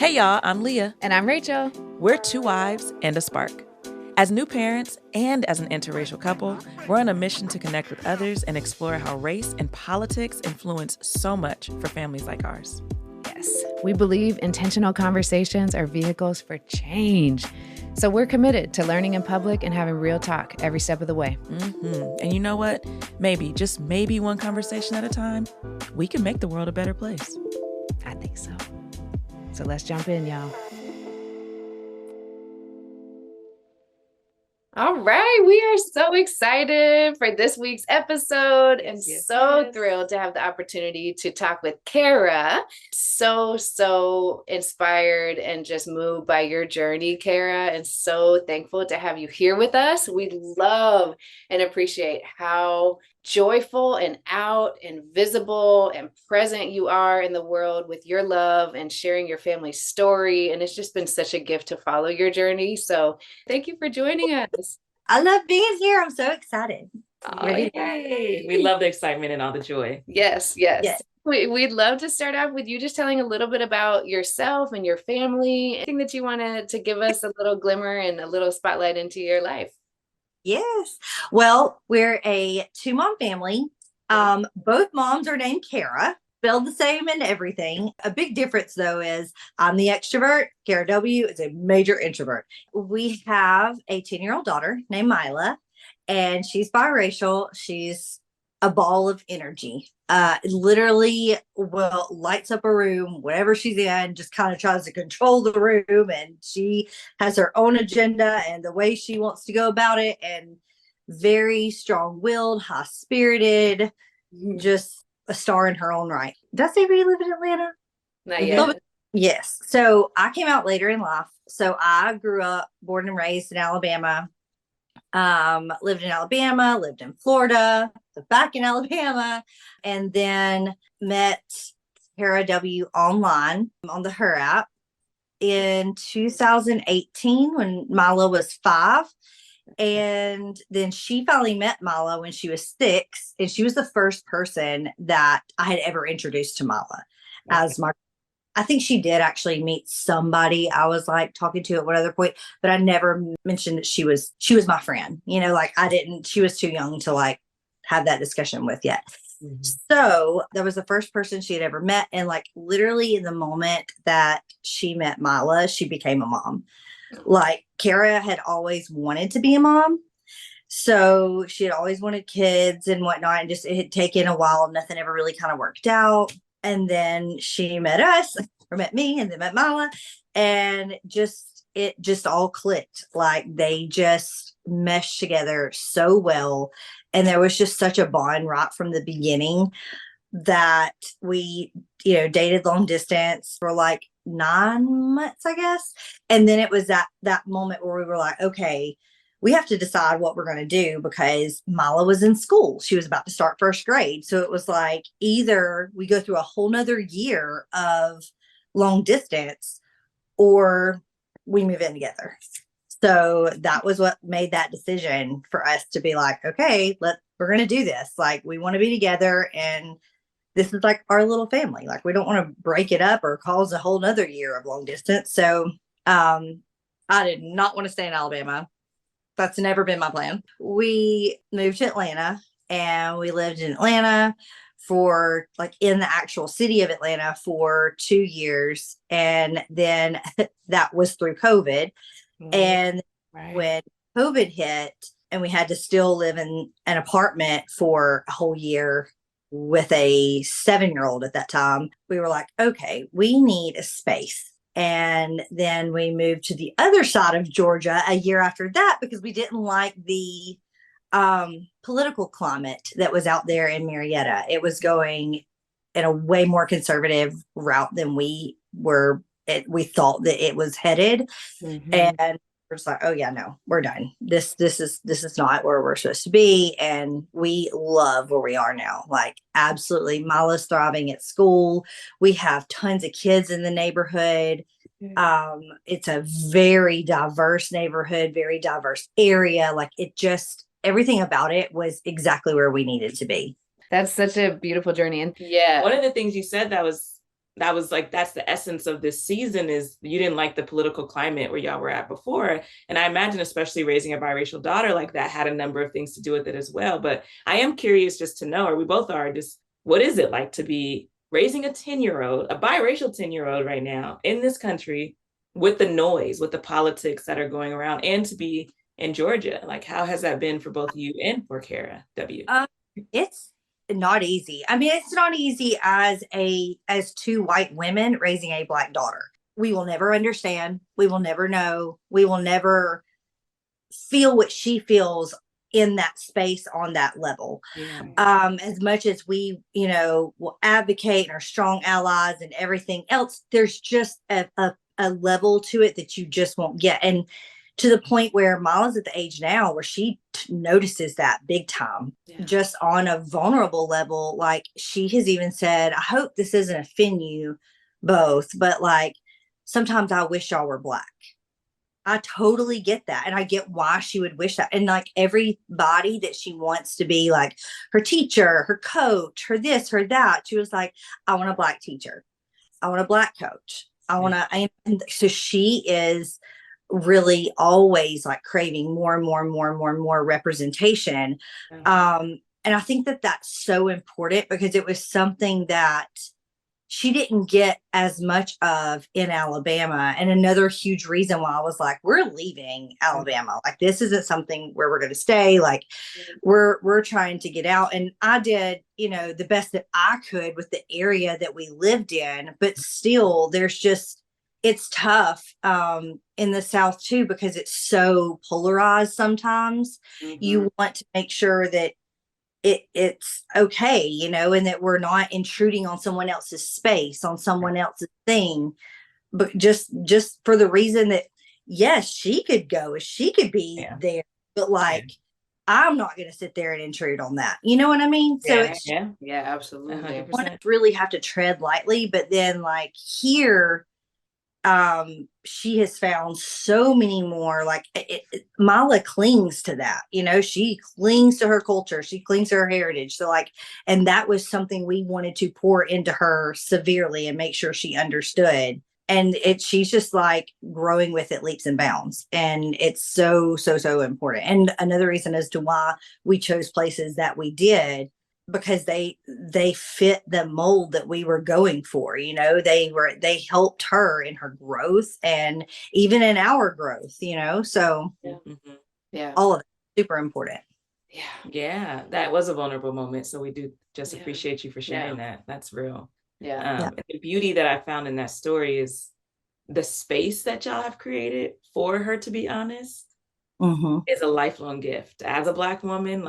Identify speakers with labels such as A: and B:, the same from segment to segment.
A: Hey y'all, I'm Leah.
B: And I'm Rachel.
A: We're two wives and a spark. As new parents and as an interracial couple, we're on a mission to connect with others and explore how race and politics influence so much for families like ours.
B: Yes, we believe intentional conversations are vehicles for change. So we're committed to learning in public and having real talk every step of the way.
A: And you know what? Maybe, just maybe one conversation at a time, we can make the world a better place.
B: I think so. So let's jump in, y'all. All right, we are so excited for this week's episode and so thrilled to have the opportunity to talk with Cara. So inspired and just moved by your journey, Cara, and so thankful to have you here with us. We love and appreciate how joyful and out and visible and present you are in the world with your love and sharing your family's story. And it's just been such a gift to follow your journey. So thank you for joining us.
C: I love being here. I'm so excited.
A: Oh, yay. We love the excitement and all the joy.
B: Yes. We'd love to start off with you just telling a little bit about yourself and your family. Anything that you wanted to give us a little glimmer and a little spotlight into your life.
C: Yes. Well, we're a two-mom family. Both moms are named Cara, spelled the same and everything. A big difference, though, is I'm the extrovert. Cara W. is a major introvert. We have a 10-year-old daughter named Myla, and she's biracial. She's a ball of energy. Literally lights up a room, whatever she's in, just kind of tries to control the room. And she has her own agenda and the way she wants to go about it. And very strong-willed, high-spirited, just a star in her own right. Did I say we live in Atlanta?
B: Not yet.
C: Yes. So I came out later in life. So I grew up, born and raised in Alabama. Lived in Alabama, lived in Florida, back in Alabama, and then met Cara W. online on the Her app in 2018 when Myla was 5. And then she finally met Myla when she was 6. And she was the first person that I had ever introduced to Myla as my. I think she did actually meet somebody I was like talking to at one other point, but I never mentioned that she was my friend. You know, like she was too young to like have that discussion with yet. Mm-hmm. So that was the first person she had ever met. And like literally in the moment that she met Myla, she became a mom. Like Cara had always wanted to be a mom. So she had always wanted kids and whatnot. And just, it had taken a while. Nothing ever really kind of worked out. And then she met us, or met me, and then met Myla, and it just all clicked. Like they just meshed together so well. And there was just such a bond right from the beginning that we, dated long distance for like 9 months, I guess. And then it was that moment where we were like, okay, we have to decide what we're going to do because Myla was in school. She was about to start first grade. So it was like either we go through a whole nother year of long distance or we move in together. So that was what made that decision for us to be like, okay, we're going to do this. Like we want to be together and this is like our little family. Like we don't want to break it up or cause a whole nother year of long distance. So I did not want to stay in Alabama. That's never been my plan. We moved to Atlanta and we lived in Atlanta for like in the actual city of Atlanta for 2 years. And then that was through COVID. And when COVID hit and we had to still live in an apartment for a whole year with a 7-year-old at that time, we were like, okay, we need a space. And then we moved to the other side of Georgia a year after that because we didn't like the political climate that was out there in Marietta. It was going in a way more conservative route than we thought that it was headed. Mm-hmm. And we're just like, oh yeah, no, we're done. This is not where we're supposed to be. And we love where we are now. Like absolutely. Myla's thriving at school. We have tons of kids in the neighborhood. It's a very diverse neighborhood, very diverse area. Like everything about it was exactly where we needed to be.
B: That's such a beautiful journey. And
A: one of the things you said that was that was like, that's the essence of this season, is you didn't like the political climate where y'all were at before. And I imagine especially raising a biracial daughter like that had a number of things to do with it as well. But I am curious just to know, or we both are, just what is it like to be raising a 10-year-old, a biracial 10-year-old right now in this country with the noise, with the politics that are going around, and to be in Georgia? Like, how has that been for both you and for Cara W?
C: It's not easy. I mean, it's not easy as two white women raising a Black daughter. We will never understand. We will never know. We will never feel what she feels in that space on that level.
A: Yeah.
C: As much as we, will advocate and are strong allies and everything else, there's just a level to it that you just won't get. And to the point where Myla's at the age now where she notices that big time, just on a vulnerable level. Like, she has even said, I hope this doesn't offend you both, but like, sometimes I wish y'all were Black. I totally get that. And I get why she would wish that. And like, everybody that she wants to be like her teacher, her coach, her this, her that, she was like, I want a Black teacher. I want a Black coach. And so she is really always like craving more and more and more and more and more representation. And I think that that's so important, because it was something that she didn't get as much of in Alabama. And another huge reason why I was like, we're leaving Alabama. Like, this isn't something where we're going to stay. Like, we're trying to get out. And I did, the best that I could with the area that we lived in, but still it's tough in the South too, because it's so polarized sometimes. You want to make sure that it's okay, and that we're not intruding on someone else's space, on someone else's thing, but just for the reason that, yes, she could go, she could be there, but like, I'm not going to sit there and intrude on that. You know what I mean? So it's
B: absolutely.
A: 100%.
C: Really have to tread lightly, but then like here, she has found so many more, like Myla clings to that, she clings to her culture, she clings to her heritage. So like, and that was something we wanted to pour into her severely and make sure she understood. And she's just like growing with it leaps and bounds. And it's so, so, so important. And another reason as to why we chose places that we did, because they fit the mold that we were going for. They helped her in her growth and even in our growth, so all of it super important.
A: That was a vulnerable moment, so we do just appreciate you for sharing that. That's real. And the beauty that I found in that story is the space that y'all have created for her to be honest is a lifelong gift. As a Black woman,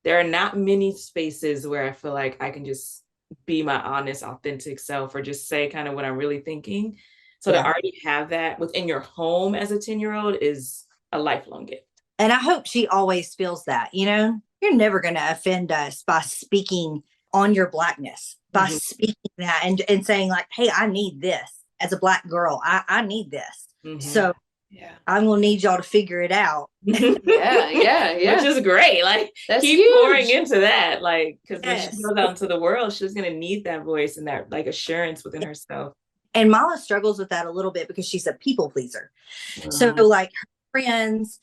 A: there are not many spaces where I feel like I can just be my honest, authentic self, or just say kind of what I'm really thinking. So to already have that within your home as a 10-year-old is a lifelong gift.
C: And I hope she always feels that, you're never going to offend us by speaking on your Blackness, by speaking that and saying like, hey, I need this as a Black girl. I need this. So I'm gonna need y'all to figure it out.
A: Which is great. Like,
B: that's
A: keep
B: huge.
A: pouring into that, like, because when she goes out into the world, she's gonna need that voice and that like assurance within herself.
C: And Myla struggles with that a little bit because she's a people pleaser. So like, her friends,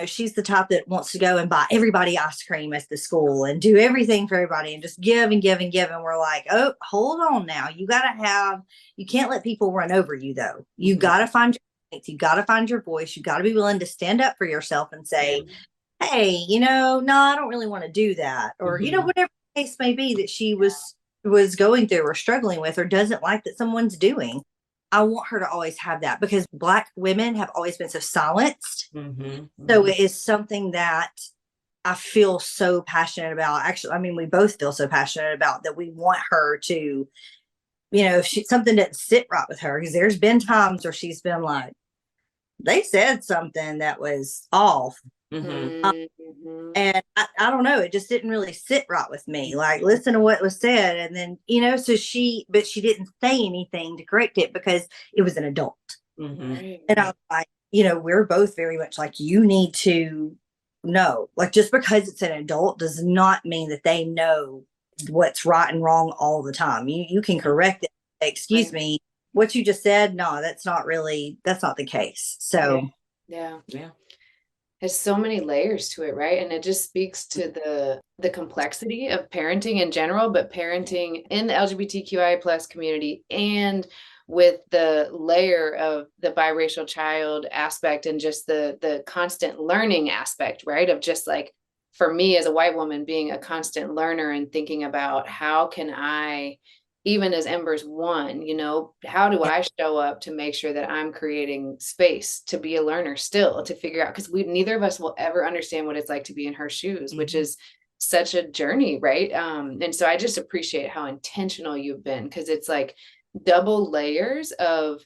C: she's the type that wants to go and buy everybody ice cream at the school and do everything for everybody and just give and give and give. And we're like, oh, hold on now. You can't let people run over you though. You got to find you got to find your voice. You got to be willing to stand up for yourself and say, hey, no, I don't really want to do that. Or, whatever the case may be that she was going through or struggling with or doesn't like that someone's doing. I want her to always have that, because Black women have always been so silenced. So it is something that I feel so passionate about. Actually, I mean, we both feel so passionate about that. We want her to, if something didn't sit right with her, because there's been times where she's been like, they said something that was off. And I don't know, it just didn't really sit right with me. Like, listen to what was said. And then, so she didn't say anything to correct it because it was an adult. And I was like, we're both very much like, you need to know, like, just because it's an adult does not mean that they know what's right and wrong all the time. You can correct it. Excuse me, what you just said, no, that's not the case. So
B: yeah. There's so many layers to it, right? And it just speaks to the complexity of parenting in general, but parenting in the LGBTQI plus community, and with the layer of the biracial child aspect, and just the constant learning aspect, right? Of just like, for me as a white woman, being a constant learner and thinking about how can I, even as Ember's one, how do I show up to make sure that I'm creating space to be a learner still, to figure out, because neither of us will ever understand what it's like to be in her shoes, which is such a journey, right? And so I just appreciate how intentional you've been, because it's like double layers of,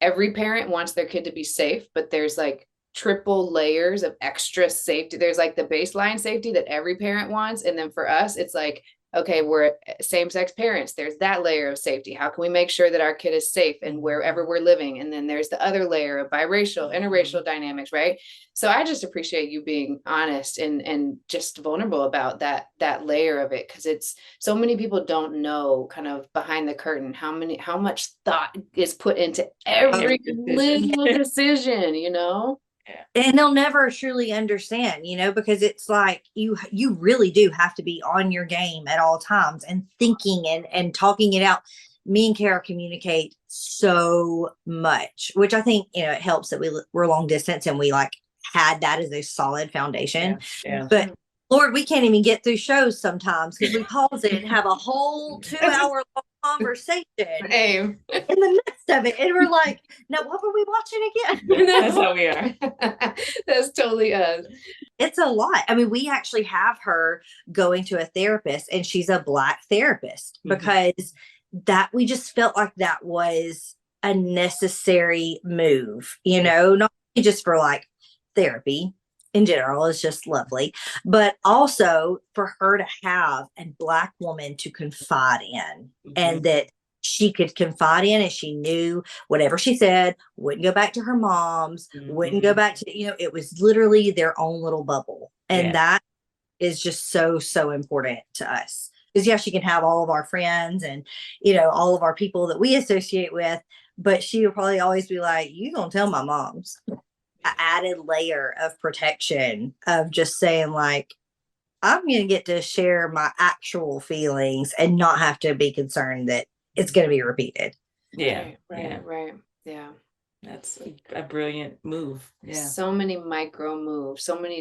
B: every parent wants their kid to be safe, but there's like triple layers of extra safety. There's like the baseline safety that every parent wants. And then for us, it's like, okay, we're same-sex parents. There's that layer of safety. How can we make sure that our kid is safe and wherever we're living? And then there's the other layer of biracial, interracial dynamics, right? So I just appreciate you being honest and just vulnerable about that layer of it, because it's, so many people don't know kind of behind the curtain how much thought is put into every little decision,
C: and they'll never truly understand, because it's like you really do have to be on your game at all times and thinking and talking it out. Me and Cara communicate so much, which I think, it helps that we're long distance and we like had that as a solid foundation. But Lord, we can't even get through shows sometimes because we pause it and have a whole 2-hour long conversation in the midst of it. And we're like, now what were we watching again?
A: That's how we are.
B: That's totally us.
C: It's a lot. I mean, we actually have her going to a therapist, and she's a Black therapist, because that we just felt like that was a necessary move, not only just for like therapy in general is just lovely, but also for her to have a Black woman to confide in, and that she could confide in, and she knew whatever she said wouldn't go back to her mom's, wouldn't go back to, it was literally their own little bubble. And that is just so, so important to us. Because she can have all of our friends and, all of our people that we associate with, but she will probably always be like, you gonna tell my mom's. Added layer of protection of just saying like, I'm going to get to share my actual feelings and not have to be concerned that it's going to be repeated.
B: Right. Yeah.
A: That's a brilliant move. Yeah.
B: So many micro moves, so many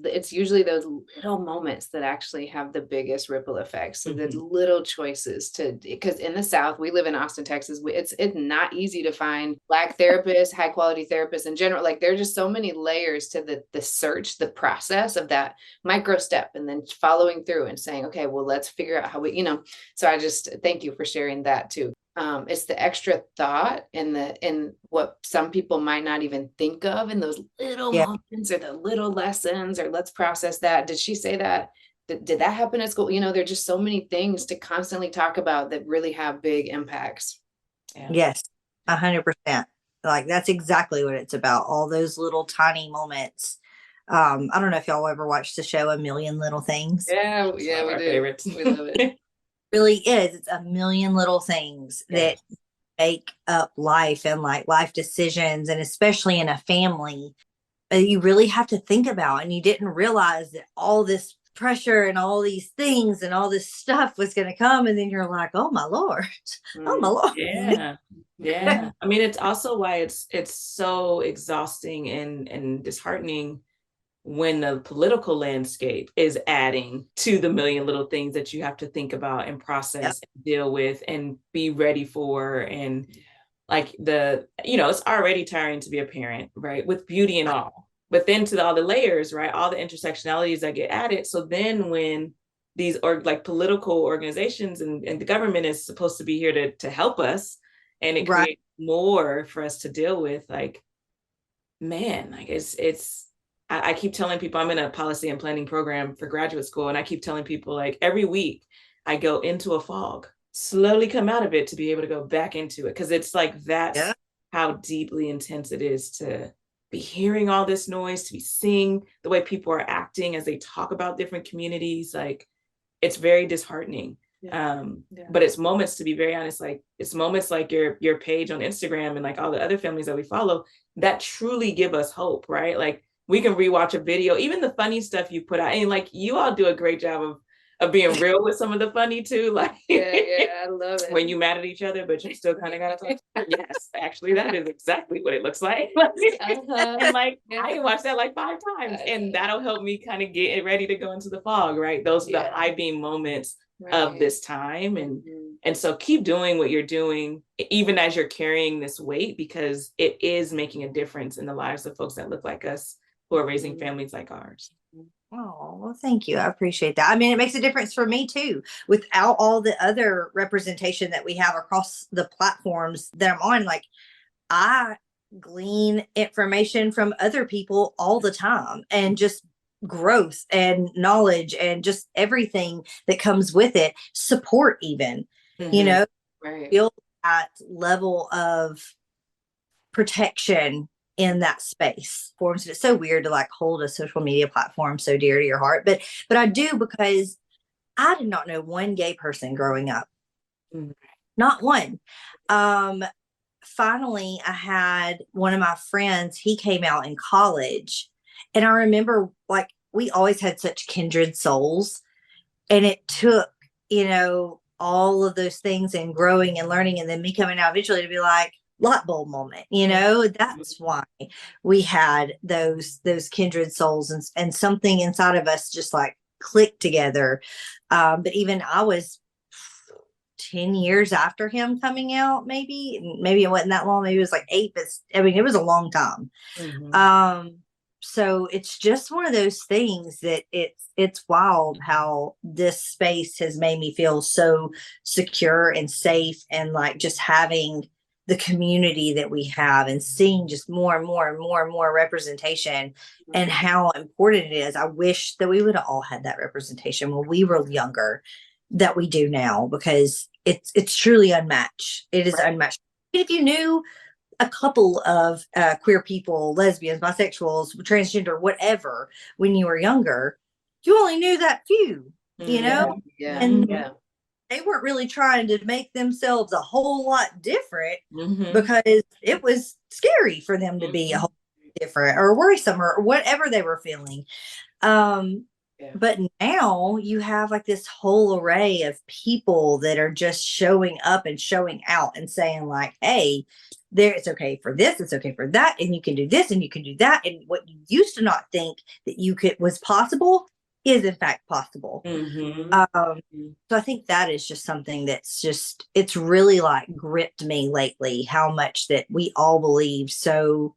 B: it's usually those little moments that actually have the biggest ripple effects. So the little choices because in the South, we live in Austin, Texas. It's not easy to find Black therapists, high quality therapists in general. Like there's just so many layers to the search, the process of that micro step, and then following through and saying, okay, well, let's figure out how we, so I just thank you for sharing that too. It's the extra thought and what some people might not even think of in those little moments or the little lessons, or let's process that. Did she say that? Did that happen at school? There're just so many things to constantly talk about that really have big impacts.
C: Yes, 100%. Like that's exactly what it's about. All those little tiny moments. I don't know if y'all ever watched the show A Million Little Things.
B: Yeah, we do.
A: Favorites.
B: We love it.
C: Really is. It's a million little things that make up life and like life decisions, and especially in a family, you really have to think about. And you didn't realize that all this pressure and all these things and all this stuff was going to come, and then you're like, oh my Lord. Oh my Lord.
A: Yeah. I mean, it's also why it's so exhausting and disheartening when the political landscape is adding to the million little things that you have to think about and process and deal with and be ready for. And like it's already tiring to be a parent, right? With beauty and all, but then to all the layers, right? All the intersectionalities that get added. So then when these political organizations and the government is supposed to be here to help us, and it creates more for us to deal with, like, man, like it's I keep telling people, I'm in a policy and planning program for graduate school. And I keep telling people, like, every week I go into a fog, slowly come out of it to be able to go back into it. Cause it's like, that's how deeply intense it is to be hearing all this noise, to be seeing the way people are acting as they talk about different communities. Like, it's very disheartening. But it's moments, to be very honest, like it's moments like your page on Instagram and like all the other families that we follow that truly give us hope, right? Like we can rewatch a video, even the funny stuff you put out, and like you all do a great job of being real with some of the funny too. Like
B: I love it.
A: When you mad at each other, but you still kind of gotta talk. Yes, actually, that is exactly what it looks like. And like I can watch that like 5 times, and that'll help me kind of get ready to go into the fog, right? Those are the high beam moments of this time. And so keep doing what you're doing, even as you're carrying this weight, because it is making a difference in the lives of folks that look like us who are raising families like ours.
C: Oh, well, thank you. I appreciate that. I mean, it makes a difference for me too. Without all the other representation that we have across the platforms that I'm on, like I glean information from other people all the time, and just growth and knowledge and just everything that comes with it, support even, feel that level of protection in that space forms. It's so weird to like hold a social media platform so dear to your heart, but I do, because I did not know one gay person growing up. Not one. Finally I had one of my friends, he came out in college, and I remember like we always had such kindred souls, and it took, all of those things and growing and learning, and then me coming out eventually to be like, light bulb moment, that's why we had those kindred souls, and something inside of us just like clicked together. But even I was 10 years after him coming out, maybe it wasn't that long, maybe it was like 8, but I mean it was a long time. So it's just one of those things that it's wild how this space has made me feel so secure and safe, and like just having the community that we have, and seeing just more and more and more and more representation, and how important it is. I wish that we would have all had that representation when we were younger that we do now, because it's truly unmatched. It is unmatched. If you knew a couple of queer people, lesbians, bisexuals, transgender, whatever, when you were younger, you only knew that few, and they weren't really trying to make themselves a whole lot different, because it was scary for them to be a whole lot different or worrisome or whatever they were feeling. But now you have like this whole array of people that are just showing up and showing out and saying like, hey, it's okay for this, it's okay for that, and you can do this and you can do that, and what you used to not think that was possible is in fact possible. So I think that is just something that's it's really like gripped me lately, how much that we all believe so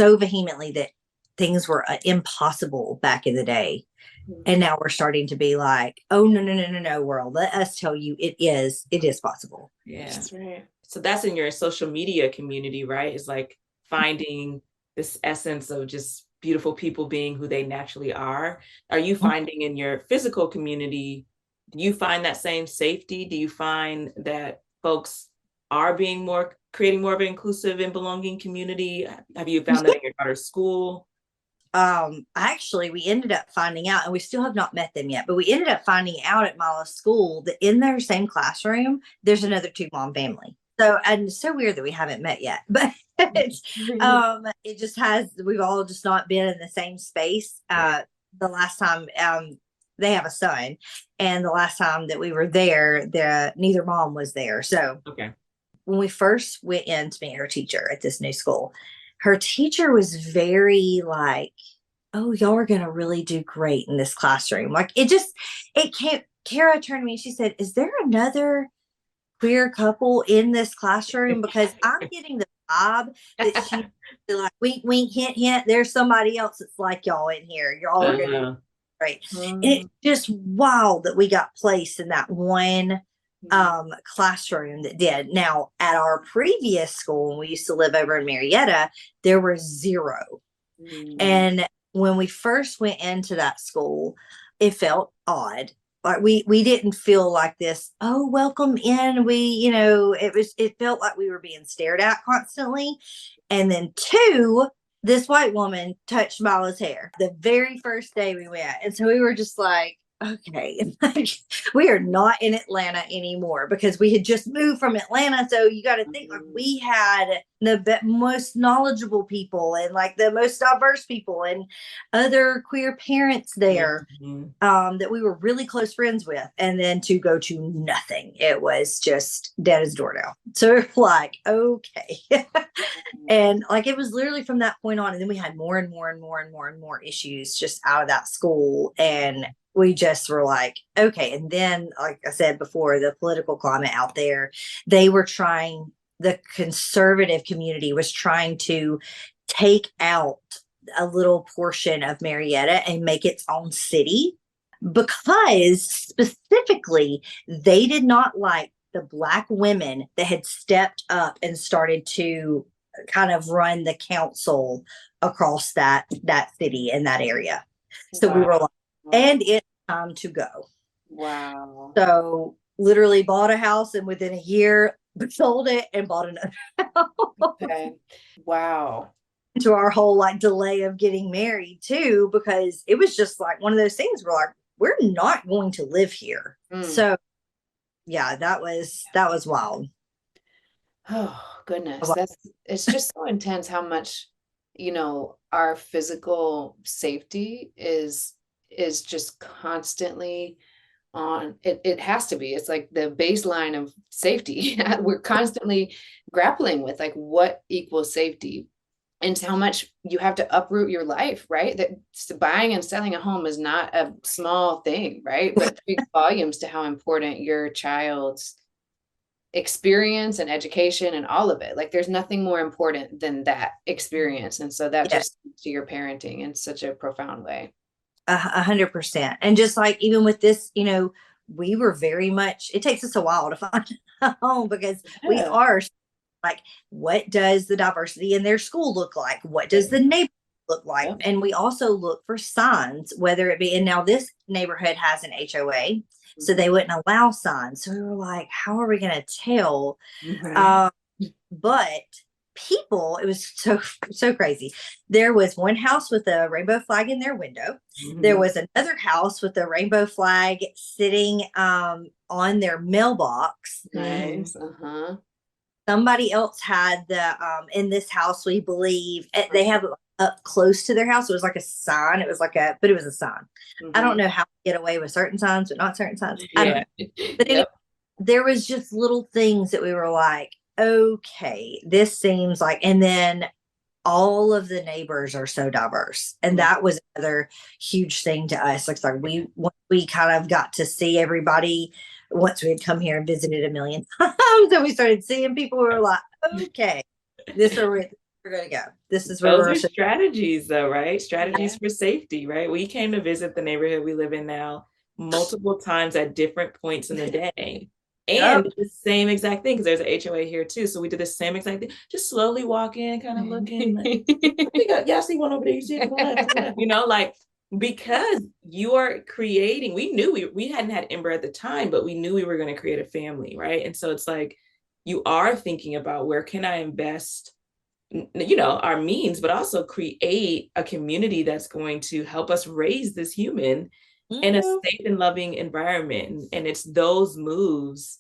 C: vehemently that things were impossible back in the day. And now we're starting to be like, oh, no, world. Let us tell you it is possible.
A: Yeah. That's right. So that's in your social media community, right? It's like finding this essence of just beautiful people being who they naturally are. Are you finding in your physical community, do you find that same safety? Do you find that folks are creating more of an inclusive and belonging community? Have you found that in your daughter's school?
C: Actually, we ended up finding out, and we still have not met them yet, but we ended up finding out at Myla's school that in their same classroom, there's another 2-mom family. So, and it's so weird that we haven't met yet, but it just we've all just not been in the same space. The last time, they have a son, and the last time that we were there, neither mom was there. So when we first went in to meet her teacher at this new school, her teacher was very like, oh, y'all are going to really do great in this classroom. Like Cara turned to me and she said, is there another queer couple in this classroom? Because I'm getting the vibe that she like, wink, wink, hint, hint. There's somebody else that's like y'all in here. Y'all are going to do great. And it's just wild that we got placed in that one classroom that did. Now, at our previous school, when we used to live over in Marietta, there were 0. And when we first went into that school, it felt odd. Like we didn't feel like this, oh, welcome in. It felt like we were being stared at constantly. And then 2, this white woman touched Myla's hair the very first day we went. And so we were just like, okay, like, we are not in Atlanta anymore because we had just moved from Atlanta. So you got to think like we had the most knowledgeable people and like the most diverse people and other queer parents there that we were really close friends with. And then to go to nothing, it was just dead as a doornail. So we're like, okay. And like it was literally from that point on. And then we had more and more and more and more and more issues just out of that school. And we just were like, okay. And then, like I said before, the political climate out there, the conservative community was trying to take out a little portion of Marietta and make its own city because specifically they did not like the Black women that had stepped up and started to kind of run the council across that city in that area. So we were like, and it's time to go.
B: Wow.
C: So literally bought a house and within a year sold it and bought another house.
B: Okay. Wow.
C: To our whole like delay of getting married too, because it was just like one of those things where like, we're not going to live here. So yeah, that was wild.
B: Oh goodness. It's just so intense how much, our physical safety is just constantly on it has to be. It's like the baseline of safety. We're constantly grappling with like what equals safety and how much you have to uproot your life, right? That buying and selling a home is not a small thing, right? But it speaks volumes to how important your child's experience and education and all of it. Like there's nothing more important than that experience. And so that just speaks to your parenting in such a profound way.
C: 100%. And just like, even with this, we were very much, it takes us a while to find a home because we are like, what does the diversity in their school look like? What does the neighborhood look like? And we also look for signs, whether it be, and now this neighborhood has an HOA, so they wouldn't allow signs. So we were like, how are we going to tell? But people, it was so crazy. There was one house with a rainbow flag in their window. There was another house with a rainbow flag sitting on their mailbox.
B: Nice.
C: Somebody else had the in this house, we believe they have up close to their house. It was like a sign. It was a sign. I don't know how to get away with certain signs, but not certain signs. I don't know. But anyway, there was just little things that we were like, okay, this seems like, and then all of the neighbors are so diverse. And that was another huge thing to us. Like we kind of got to see everybody once we had come here and visited a million times. And we started seeing people who were like, okay, this is where we're going to go. This is where
A: those are strategies though, right? Strategies for safety, right? We came to visit the neighborhood we live in now multiple times at different points in the day. And the same exact thing, because there's an HOA here too. So we did the same exact thing. Just slowly walk in, kind of looking. Like, I see one over there. You see it? Like, because you are creating, we knew we hadn't had Ember at the time, but we knew we were going to create a family, right? And so it's like, you are thinking about where can I invest, our means, but also create a community that's going to help us raise this human in a safe and loving environment. And it's those moves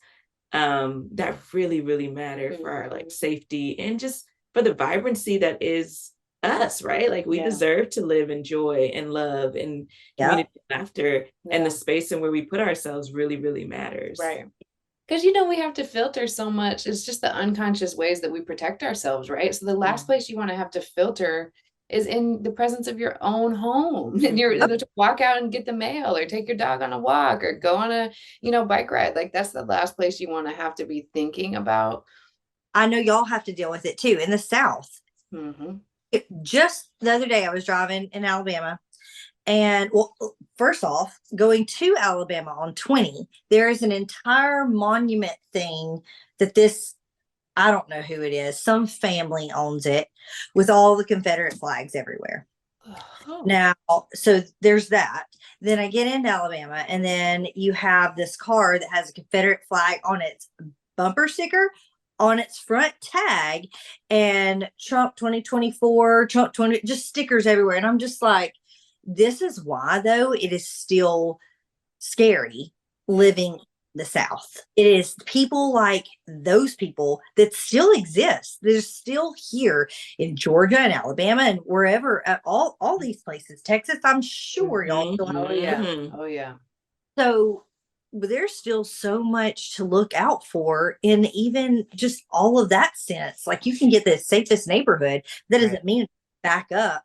A: that really, really matter for our like safety and just for the vibrancy that is us, right? Like we deserve to live in joy and love and community and laughter, and the space in where we put ourselves really, really matters.
B: Right. Because, we have to filter so much. It's just the unconscious ways that we protect ourselves, right? So the last place you want to have to filter is in the presence of your own home. And you're to walk out and get the mail or take your dog on a walk or go on a, bike ride. Like that's the last place you want to have to be thinking about.
C: I know y'all have to deal with it too in the South. Just the other day I was driving in Alabama. And first off, going to Alabama on 20, there is an entire monument thing that I don't know who it is. Some family owns it with all the Confederate flags everywhere. Now, so there's that. Then I get into Alabama and then you have this car that has a Confederate flag on its bumper sticker, on its front tag, and Trump 2024, Trump 20, just stickers everywhere. And I'm just like, this is why, though, it is still scary living in the South. It is people like those people that still exist. They're still here in Georgia and Alabama and wherever, at all these places. Texas, I'm sure y'all still have.
B: Oh yeah. Oh yeah.
C: So there's still so much to look out for in even just all of that sense. Like you can get the safest neighborhood. That doesn't mean back up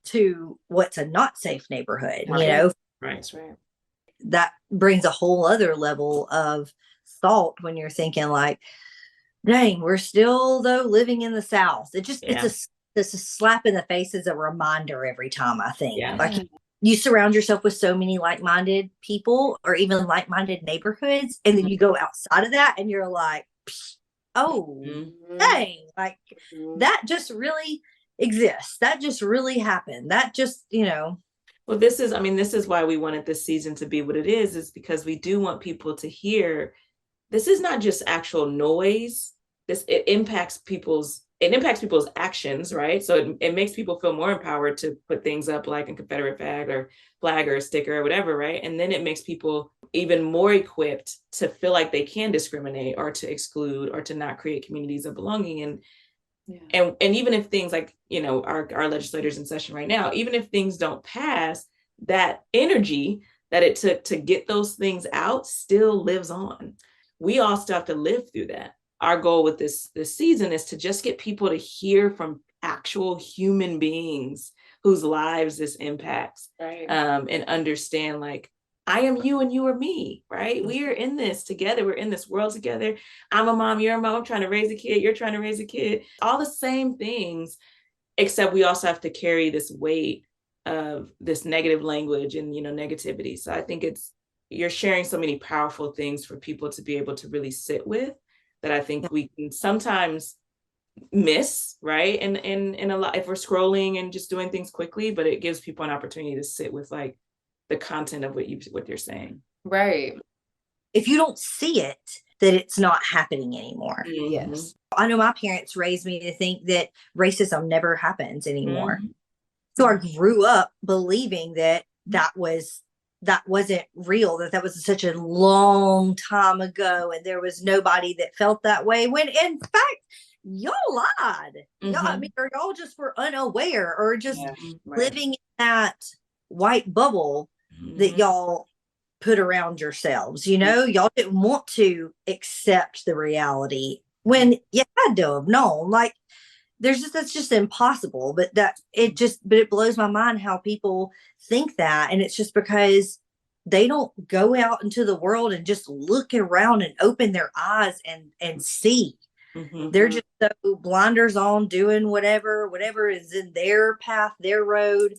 C: to what's a not safe neighborhood,
B: Right.
C: you know?
B: Right. That's right.
C: That brings a whole other level of thought when you're thinking like, dang, we're still though living in the South. It's a slap in the face as a reminder every time, I think.
B: Yeah.
C: Like you surround yourself with so many like-minded people or even like-minded neighborhoods, and then you go outside of that and you're like, oh, dang, like that just really exists. That just really happened. That just,
A: Well, this is why we wanted this season to be what it is because we do want people to hear this is not just actual noise. It impacts people's actions, right? So it makes people feel more empowered to put things up like a Confederate flag or a sticker or whatever, right? And then it makes people even more equipped to feel like they can discriminate or to exclude or to not create communities of belonging. And even if things like, our legislators in session right now, even if things don't pass, that energy that it took to get those things out still lives on. We all still have to live through that. Our goal with this season is to just get people to hear from actual human beings whose lives this impacts, right? And understand like, I am you and you are me, right? We are in this together. We're in this world together. I'm a mom, you're a mom. I'm trying to raise a kid. You're trying to raise a kid. All the same things, except we also have to carry this weight of this negative language and, negativity. So I think you're sharing so many powerful things for people to be able to really sit with that I think we can sometimes miss, right? And a lot, if we're scrolling and just doing things quickly, but it gives people an opportunity to sit with like the content of what you're saying.
B: Right.
C: If you don't see it, that it's not happening anymore.
B: Yes.
C: I know my parents raised me to think that racism never happens anymore. So I grew up believing that wasn't real, that was such a long time ago and there was nobody that felt that way, when in fact y'all lied. Or y'all just were unaware or just living in that white bubble that y'all put around yourselves. Y'all didn't want to accept the reality when you had to have known. Like that's just impossible. But it blows my mind how people think that. And it's just because they don't go out into the world and just look around and open their eyes and see. They're just so blinders on, doing whatever is in their path, their road.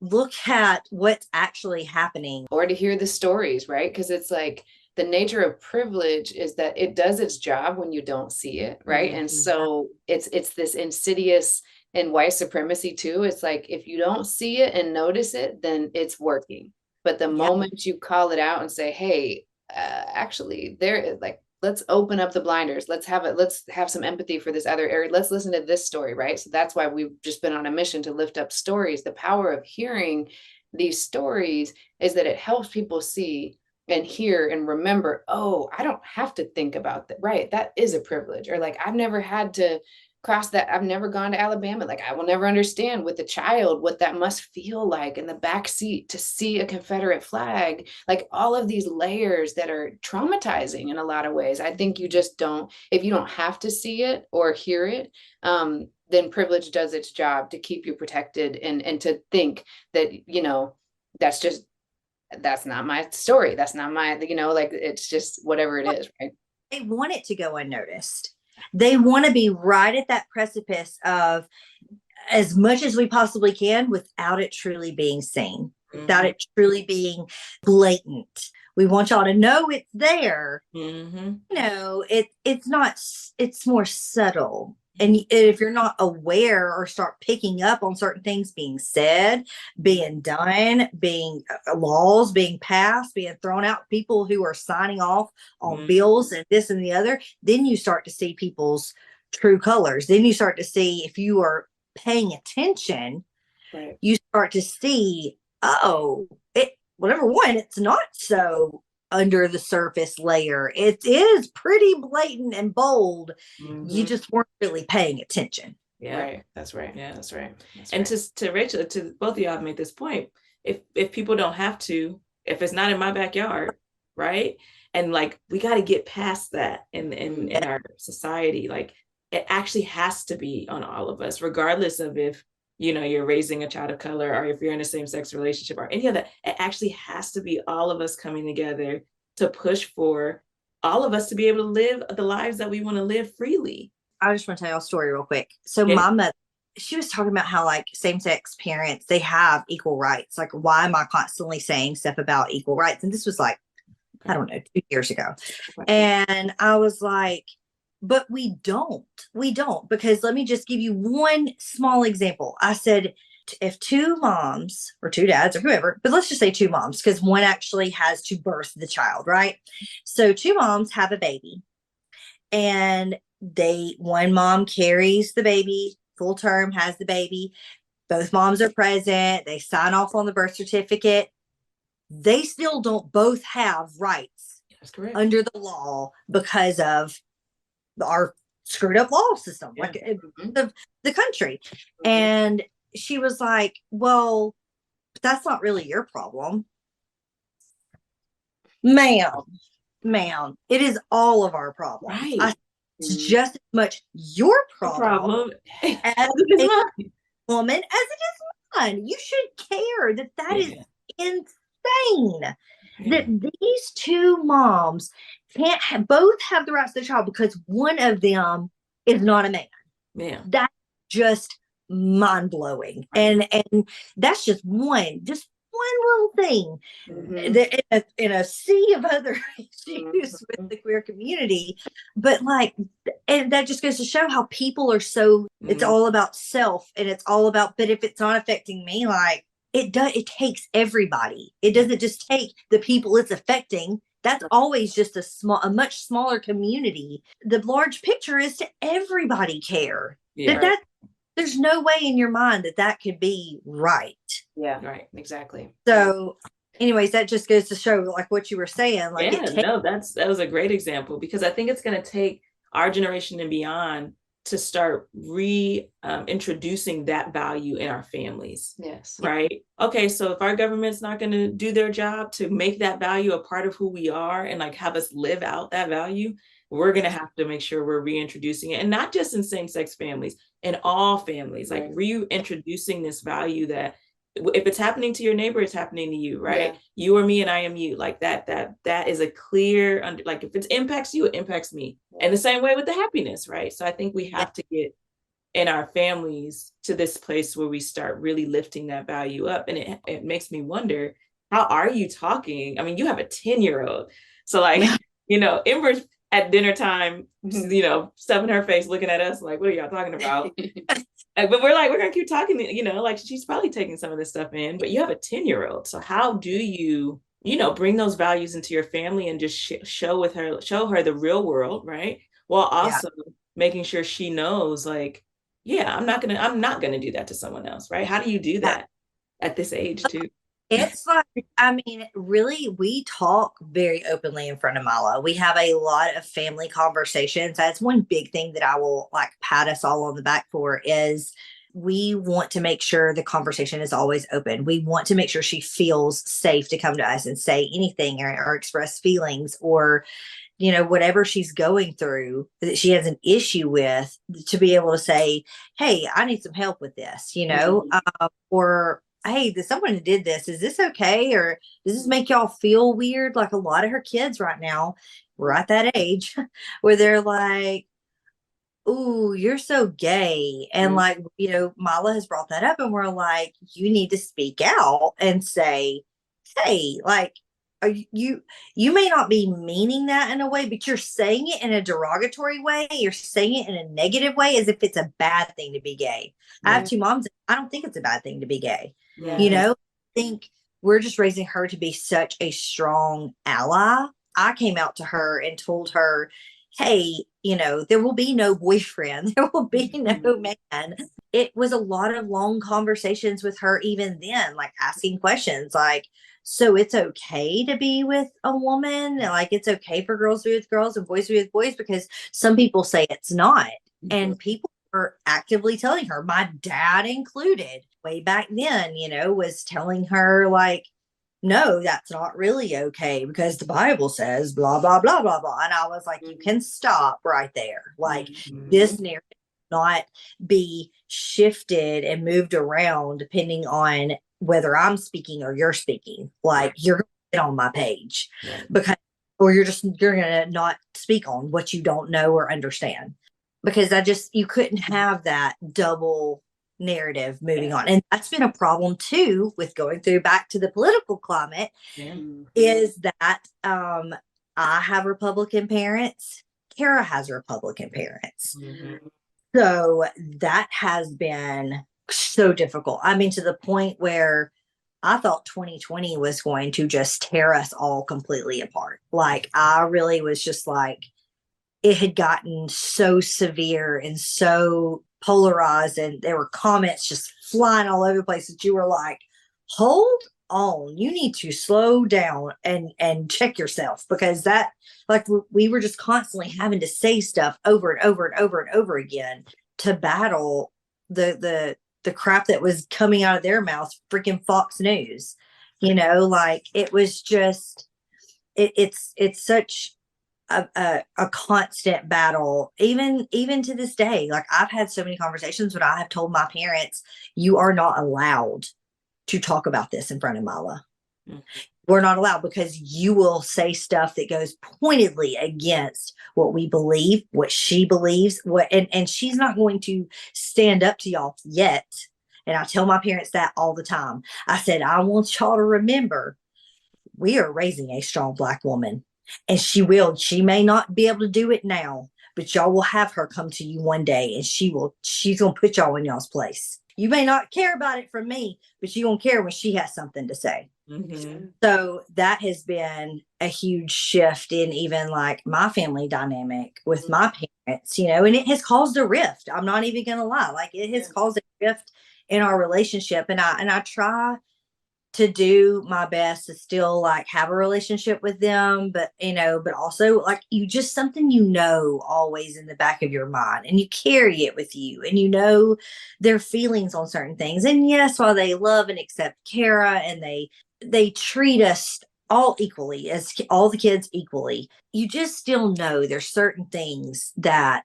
C: Look at what's actually happening.
B: Or to hear the stories, right? Because it's like the nature of privilege is that it does its job when you don't see it, right? And so it's this insidious, and white supremacy too. It's like if you don't see it and notice it, then it's working. But the moment you call it out and say, hey, actually there, like, let's open up the blinders. Let's have some empathy for this other area. Let's listen to this story, right? So that's why we've just been on a mission to lift up stories. The power of hearing these stories is that it helps people see and hear and remember, oh, I don't have to think about that, right? That is a privilege. Or like, I've never had to cross that. I've never gone to Alabama. Like, I will never understand with a child what that must feel like in the back seat to see a Confederate flag. Like all of these layers that are traumatizing in a lot of ways. I think you just don't, if you don't have to see it or hear it, then privilege does its job to keep you protected and to think that, that's not my story. That's not my, like, it's just whatever it is, right?
C: They want it to go unnoticed. They want to be right at that precipice of as much as we possibly can without it truly being seen, without it truly being blatant. We want y'all to know it's there. It's not, it's more subtle. And if you're not aware or start picking up on certain things being said, being done, being laws being passed, being thrown out, people who are signing off on bills and this and the other, then you start to see people's true colors. Then you start to see, if you are paying attention, you start to see, well, number one, it's not so under the surface layer. It is pretty blatant and bold. You just weren't really paying attention.
A: Yeah,
B: Right.
A: That's right. Yeah, that's right.
B: And
A: to Rachel, to both of y'all have made this point. If people don't have to, if it's not in my backyard, right? And like we got to get past that in our society. Like it actually has to be on all of us, regardless of if you're raising a child of color or if you're in a same-sex relationship or any of that. It actually has to be all of us coming together to push for all of us to be able to live the lives that we want to live freely.
C: I just want to tell y'all a story real quick. So my mother, she was talking about how like same-sex parents, they have equal rights. Like, why am I constantly saying stuff about equal rights? And this was like, I don't know, 2 years ago. And I was like, but we don't, because let me just give you one small example. I said, if two moms or two dads or whoever, but let's just say two moms, because one actually has to birth the child, right? So two moms have a baby and one mom carries the baby full term, has the baby. Both moms are present. They sign off on the birth certificate. They still don't both have rights under the law because of our screwed up law system, like the country. And she was like, well, that's not really your problem. Ma'am, it is all of our problem.
A: Right.
C: It's just as much your problem as a woman as it is mine. You should care that is insane. That these two moms can't both have the rights to the child because one of them is not a man.
A: Yeah.
C: That's just mind-blowing. And that's just one little thing in a sea of other issues with the queer community. But like, and that just goes to show how people are so, it's all about self, and it's all about, but if it's not affecting me, like it takes everybody. It doesn't just take the people it's affecting. That's always just a much smaller community. The large picture is to everybody care. That there's no way in your mind that could be right.
A: Yeah, right. Exactly.
C: So anyways, that just goes to show like what you were saying. Like,
A: that was a great example, because I think it's going to take our generation and beyond to start introducing that value in our families.
B: Yes.
A: Right. Okay. So if our government's not going to do their job to make that value a part of who we are and like have us live out that value, we're going to have to make sure we're reintroducing it, and not just in same-sex families, in all families, like reintroducing this value that if it's happening to your neighbor, it's happening to you, right? Yeah. You are me and I am you. Like that is a clear, like if it impacts you, it impacts me. And the same way with the happiness, right? So I think we have to get in our families to this place where we start really lifting that value up. And it makes me wonder, how are you talking? I mean, you have a 10-year-old. So like, Ember's at dinner time, stuffing her face, looking at us like, what are y'all talking about? But we're like, we're going to keep talking, like she's probably taking some of this stuff in, but you have a 10-year-old. So how do you, bring those values into your family and just show her the real world, right? While also making sure she knows like, I'm not going to do that to someone else, right? How do you do that at this age too?
C: It's like, I mean, really, we talk very openly in front of Myla. We have a lot of family conversations. That's one big thing that I will like pat us all on the back for, is we want to make sure the conversation is always open. We want to make sure she feels safe to come to us and say anything or express feelings or, whatever she's going through that she has an issue with, to be able to say, hey, I need some help with this, or hey, someone did this. Is this okay? Or does this make y'all feel weird? Like a lot of her kids right now, we're at that age where they're like, ooh, you're so gay. And like, Myla has brought that up, and we're like, you need to speak out and say, hey, like, you may not be meaning that in a way, but you're saying it in a derogatory way. You're saying it in a negative way, as if it's a bad thing to be gay. I have two moms. I don't think it's a bad thing to be gay. I think we're just raising her to be such a strong ally. I came out to her and told her, hey, there will be no boyfriend. There will be no man. It was a lot of long conversations with her even then, like asking questions like, So it's okay to be with a woman. Like it's okay for girls to be with girls and boys to be with boys, because some people say it's not. And people are actively telling her, my dad included, way back then, was telling her like, no, that's not really okay because the Bible says blah, blah, blah, blah, blah. And I was like, you can stop right there. Like this narrative not be shifted and moved around depending on whether I'm speaking or you're speaking. Like you're going to get on my page because, or you're going to not speak on what you don't know or understand, because you couldn't have that double narrative moving on. And that's been a problem too with going through back to the political climate is that I have Republican parents. Cara has Republican parents. So that has been so difficult. I mean, to the point where I thought 2020 was going to just tear us all completely apart. Like, I really was just like, it had gotten so severe and so polarized, and there were comments just flying all over the place that you were like, hold on, you need to slow down and check yourself, because that, like, we were just constantly having to say stuff over and over and over and over again to battle the crap that was coming out of their mouths, freaking Fox News, like it was just it's such a constant battle, even to this day. Like, I've had so many conversations when I have told my parents, you are not allowed to talk about this in front of Myla. We're not allowed, because you will say stuff that goes pointedly against what we believe, what she believes, and she's not going to stand up to y'all yet. And I tell my parents that all the time. I said, I want y'all to remember, we are raising a strong Black woman. And she may not be able to do it now, but y'all will have her come to you one day, and she's going to put y'all in y'all's place. You may not care about it from me, but you're going to care when she has something to say. So that has been a huge shift in even like my family dynamic with my parents, and it has caused a rift. I'm not even going to lie. Like, it has caused a rift in our relationship. And I try to do my best to still like have a relationship with them, but also like something, always in the back of your mind, and you carry it with you, and their feelings on certain things. And yes, while they love and accept Cara, and they treat us all equally, as all the kids equally, you just still know there's certain things that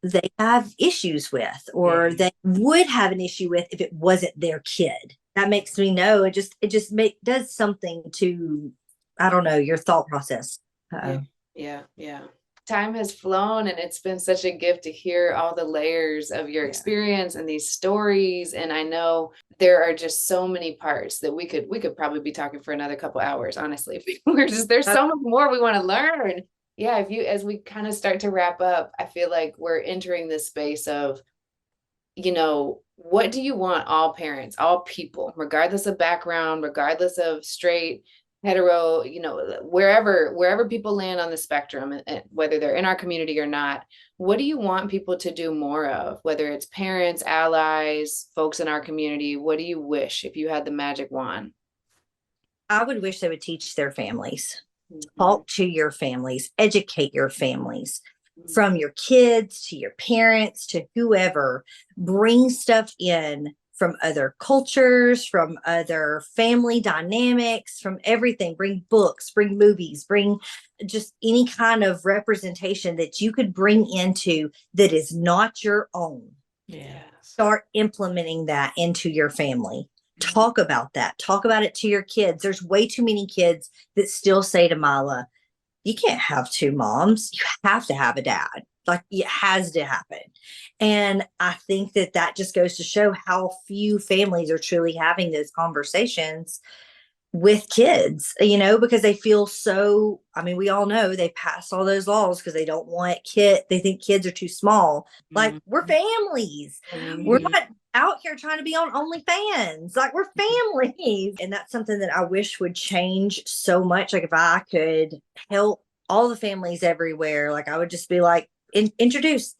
C: they have issues with, or they would have an issue with if it wasn't their kid. That makes me know it just does something to, I don't know, your thought process.
B: Yeah. Time has flown, and it's been such a gift to hear all the layers of your experience and these stories. And I know there are just so many parts that we could probably be talking for another couple hours, honestly. There's so much more we want to learn. Yeah, as we kind of start to wrap up, I feel like we're entering this space of, what do you want all parents, all people, regardless of background, regardless of straight, hetero, wherever people land on the spectrum, and whether they're in our community or not, what do you want people to do more of? Whether it's parents, allies, folks in our community, what do you wish if you had the magic wand?
C: I would wish they would teach their families, talk to your families, educate your families. From your kids to your parents to whoever, bring stuff in from other cultures, from other family dynamics, from everything. Bring books, bring movies, bring just any kind of representation that you could bring into that is not your own. Start implementing that into your family. Talk about that. Talk about it to your kids. There's way too many kids that still say to Myla, you can't have two moms. You have to have a dad. Like, it has to happen. And I think that just goes to show how few families are truly having those conversations with kids, because they feel so, I mean, we all know they passed all those laws because they don't want they think kids are too small. Like, we're families. We're not out here trying to be on OnlyFans. Like, we're families. And that's something that I wish would change so much. Like, if I could help all the families everywhere, like, I would just be like, introduce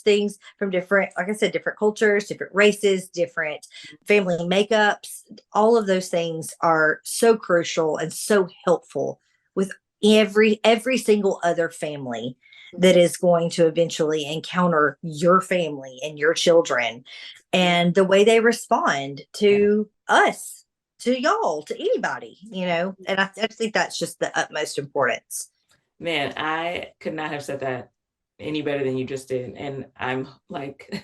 C: things from different, like I said, different cultures, different races, different family makeups. All of those things are so crucial and so helpful with every single other family that is going to eventually encounter your family and your children, and the way they respond to us, to y'all, to anybody, and I think that's just the utmost importance.
A: Man, I could not have said that any better than you just did. And I'm like,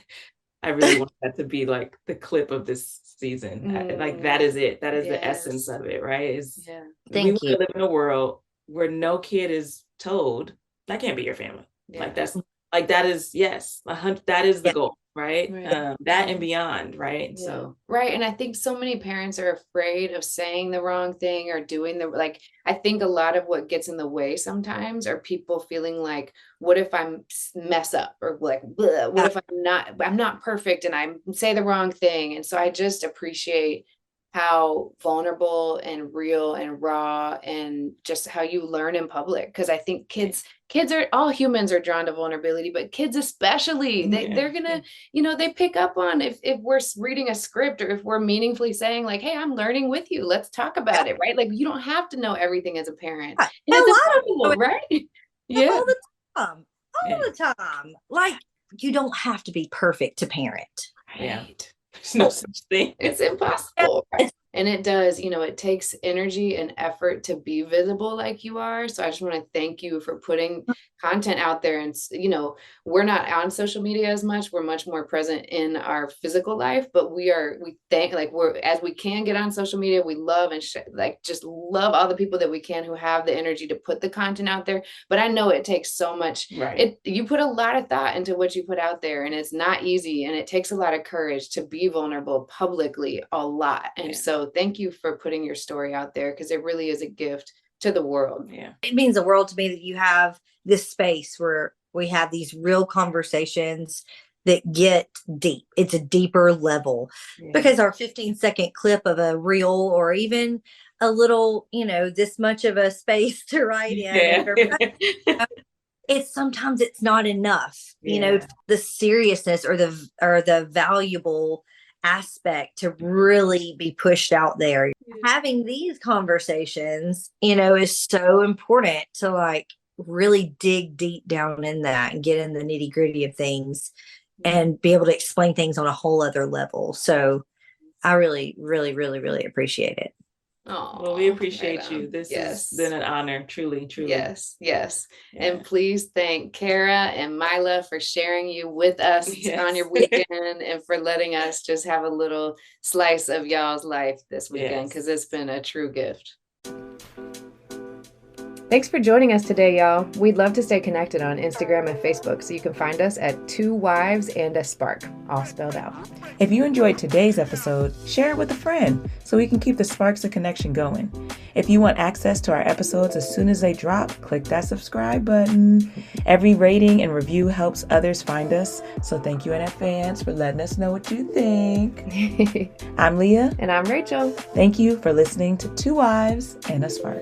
A: I really want that to be like the clip of this season. Like that is it. That is the essence of it, right? We want to live in a world where no kid is told that can't be your family. Like that is that is the goal. Right. That and beyond. Right. So
B: right. And I think so many parents are afraid of saying the wrong thing or doing I think a lot of what gets in the way sometimes are people feeling like, what if I mess up, or like, bleh, what if I'm not perfect and I say the wrong thing. And so I just appreciate how vulnerable and real and raw and just how you learn in public. Because I think kids are, all humans are drawn to vulnerability, but kids especially, they're gonna, they pick up on if we're reading a script, or if we're meaningfully saying like, hey, I'm learning with you, let's talk about it, right? Like, you don't have to know everything as a parent. And it's impossible, right?
C: All the time. Like, you don't have to be perfect to parent.
B: Right.
A: There's no such thing.
B: It's impossible. And it does, it takes energy and effort to be visible like you are. So I just want to thank you for putting content out there. And, we're not on social media as much. We're much more present in our physical life, but as we can get on social media, we love and just love all the people that we can who have the energy to put the content out there. But I know it takes so much, you put a lot of thought into what you put out there, and it's not easy. And it takes a lot of courage to be vulnerable publicly a lot. And so thank you for putting your story out there, because it really is a gift to the world.
C: It means the world to me that you have this space where we have these real conversations that get deep. It's a deeper level, because our 15-second clip of a reel, or even a little, this much of a space to write in, sometimes it's not enough, the seriousness or the valuable aspect to really be pushed out there. Having these conversations, is so important to really dig deep down in that and get in the nitty gritty of things and be able to explain things on a whole other level. So I really, really, really, really appreciate it.
B: Oh,
A: well, we appreciate you. This has been an honor, truly.
B: Yes. And please thank Cara and Myla for sharing you with us on your weekend, and for letting us just have a little slice of y'all's life this weekend, because it's been a true gift. Thanks for joining us today, y'all. We'd love to stay connected on Instagram and Facebook, so you can find us at 2 Wives and a Spark, all spelled out.
A: If you enjoyed today's episode, share it with a friend so we can keep the sparks of connection going. If you want access to our episodes as soon as they drop, click that subscribe button. Every rating and review helps others find us, so thank you in advance for letting us know what you think. I'm Leah.
B: And I'm Rachel.
A: Thank you for listening to 2 Wives and a Spark.